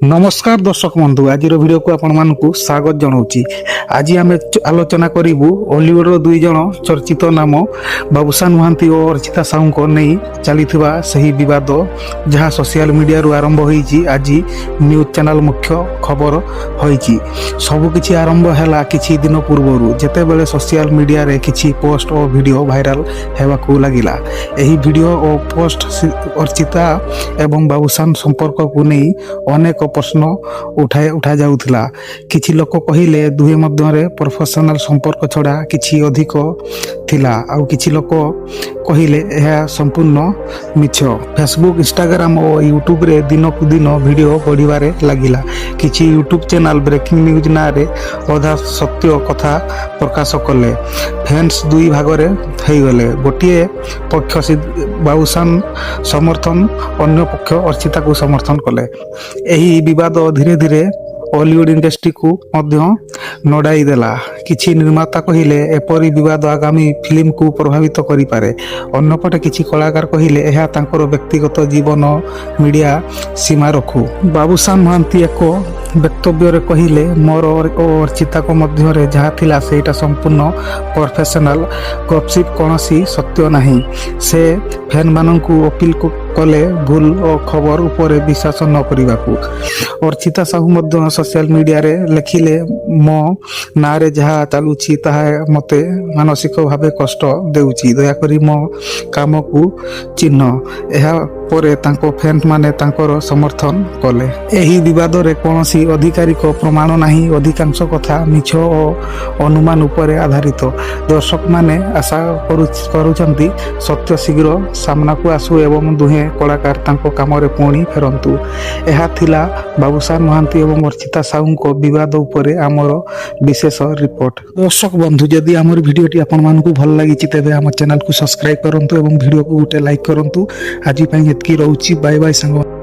नमस्कार दर्शक बंधु आज वीडियो को आपण मानकु स्वागत जनाऊँगी। आज आम आलोचना करूँ हॉलीवुड दुई जन चर्चित नाम बाबूशान महांती और अर्चिता साहू को नहीं चली सही विवाद जहाँ सोशल मीडिया रु आरंभ होईची। आज न्यूज चैनल मुख्य खबर होईची। सबकिछि आरंभ है किछि दिन पूर्व जेते बेले सोशल मीडिया रे किछि पोस्ट और वीडियो वायरल हेबाकू लागिला। एही वीडियो और पोस्ट अर्चिता एवं बाबूशान संपर्क को नहीं अनेक प्रश्न उठा जाउथिला। किछि लोक कहिले दुहे मध्यरे प्रोफेशनल संपर्क छड़ा किछि अधिक थिला आउ किछि लोक कहिले यह संपूर्ण मिछ। फेसबुक इंस्टाग्राम और यूट्यूब रे दिनकु दिन वीडियो बढ़िबारे लागिला। किछि यूट्यूब चैनल ब्रेकिंग न्यूज ना रे अधा सत्य कथा प्रकाश कले। फैंस दुई भागरे गले। गोटे पक्ष बाबूशान समर्थन अन्य पक्ष अर्चिता को समर्थन कले। एही विवाद धीरे धीरे हॉलीवुड इंडस्ट्री को मध्य नड़ाई देला। किछि निर्माता कहिले एपरी विवाद आगामी फिल्म को प्रभावित करि पारे। अन्यपटे किछि कलाकार कहिले एहा तांकर व्यक्तिगत जीवन मीडिया सीमा रखू। बाबूशान महांती एक वक्तव्य कहिले मोर और अर्चिता को मध्य जहाँ थिला सेटा संपूर्ण प्रोफेशनल गपसिप कौनसी सत्य नहीं। से फैन माननकु अपील कले भूल और खबर उपरे विश्वास न करने को। अर्चिता साहू मध्य सोशल मीडिया रे लिखिले मो ना रे जहाँ चलुछि ताहा मते मानसिक भावे कष्ट देउछि। दयाकरी मो काम को चिन्ह। एहा परे तांको फैन माने तांकर समर्थन कले। एही विवाद रे कोनोसी आधिकारिक प्रमाण नाही। अधिकांश कथा मिछ और अनुमान उपरे आधारित। दर्शक माने आशा करूछंती सत्य शीघ्र सामना को आसु एवं दुहे कलाकार तांको काम रे पुणी फेरंतु। एहा थिला बाबूशान महांती एवं अर्चिता साहू को विवाद उपरे आमर विशेष रिपोर्ट। दर्शक बंधु जदि आमर वीडियोटी आपण मानकु भल लागिछि तेबे आम चैनल को सब्सक्राइब करंतु एवं वीडियो को गोटे लाइक करंतु। आज पई एतकी रहउछि। बाय बाय संग।